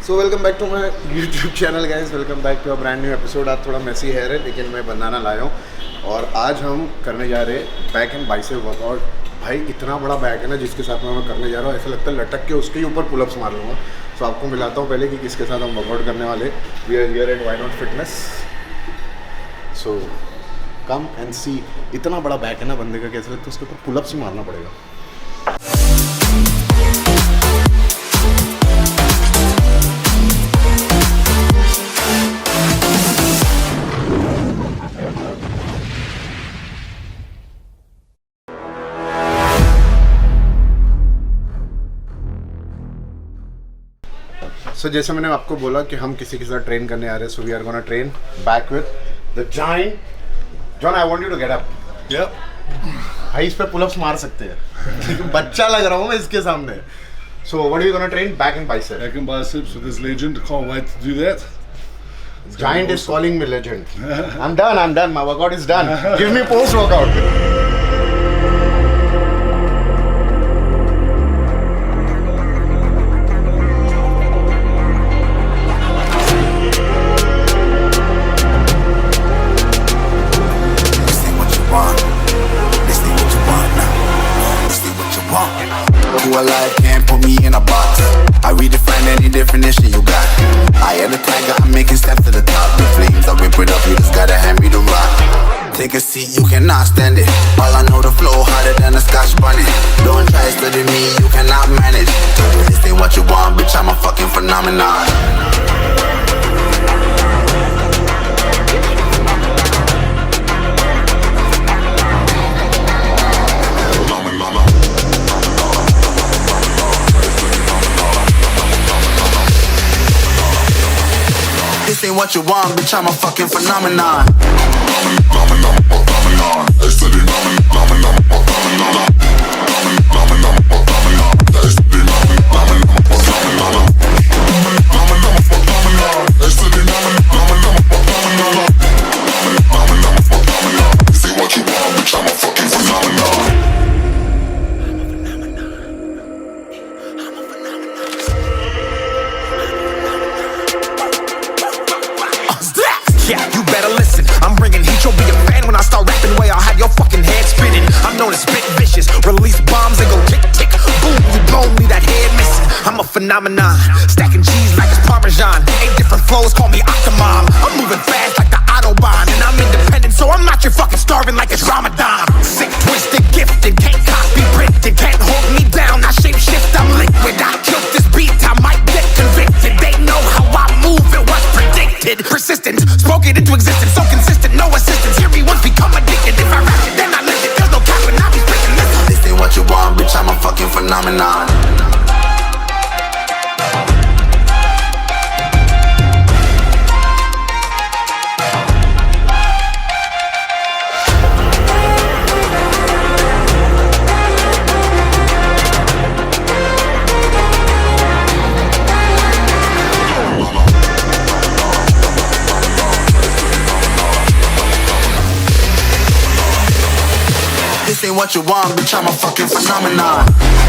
So welcome back to my YouTube channel guys, welcome back to a brand new episode. आज थोड़ा Massey hair है लेकिन मैं बनाना लाया हूँ और आज हम करने जा रहे हैं बैक एंड बाइसेप वर्कआउट। भाई इतना बड़ा बैक है ना जिसके साथ मैं करने जा रहा हूँ, ऐसा लगता है लटक के उसके ही ऊपर पुलअप्स मार लूँगा। सो आपको मिलाता हूँ पहले कि किसके साथ हम वर्कआउट करने वाले। We are here at why not fitness. So come and see. इतना बड़ा बैक है ना बंदे का, कैसा लगता है उसके ऊपर पुलअप्स ही मारना पड़ेगा। सो जैसे मैंने आपको बोला कि हम किसी के साथ ट्रेन करने आ रहे हैं, so we are gonna train back with the giant John. I want you to get up. Yep. भाई इस पे पुलअप्स मार सकते हैं। बच्चा लग रहा हूँ मैं इसके सामने। So what are you gonna train? Back and bicep. Back and biceps with this legend. Can't wait to do that. Giant is calling me legend. I'm done. My workout is done. Give me post workout. You alive, can't put me in a box. I redefine any definition you got. I am the tiger, I'm making steps to the top. The flames, I whip it up, you just gotta hand me the rock. Take a seat, you cannot stand it. All I know, the flow harder than a Scotch bunny. Don't try study me, you cannot manage. This ain't what you want, bitch, I'm a fucking phenomenon. This ain't what you want, bitch, I'm a fucking phenomenon. Yeah, you better listen. I'm bringing heat. You'll be a fan when I start rapping. Way I'll have your fucking head spinning. I'm known as spit vicious. Release bombs and go tick tick. Boom, you blown me that head missing. I'm a phenomenon. Stacking cheese like it's Parmesan. 8 different flows, call me Octomom. I'm moving fast like the Autobahn, and I'm independent, so I'm not your fucking starving like it's Ramadan. Sick, twisted, gifted, can't copy, printed, can't hold me down. I shape shift, I'm liquid. I killed this beat, I might get convicted. They know how I move, it was predicted. Persistent, spoke it into existence, so consistent, no assistance. Hear me once, become addicted. If I rap it, then I live it. There's no cap when I be spitting this. This ain't what you want, bitch, I'm a fucking phenomenon. This ain't what you want, bitch, I'm a fucking phenomenon.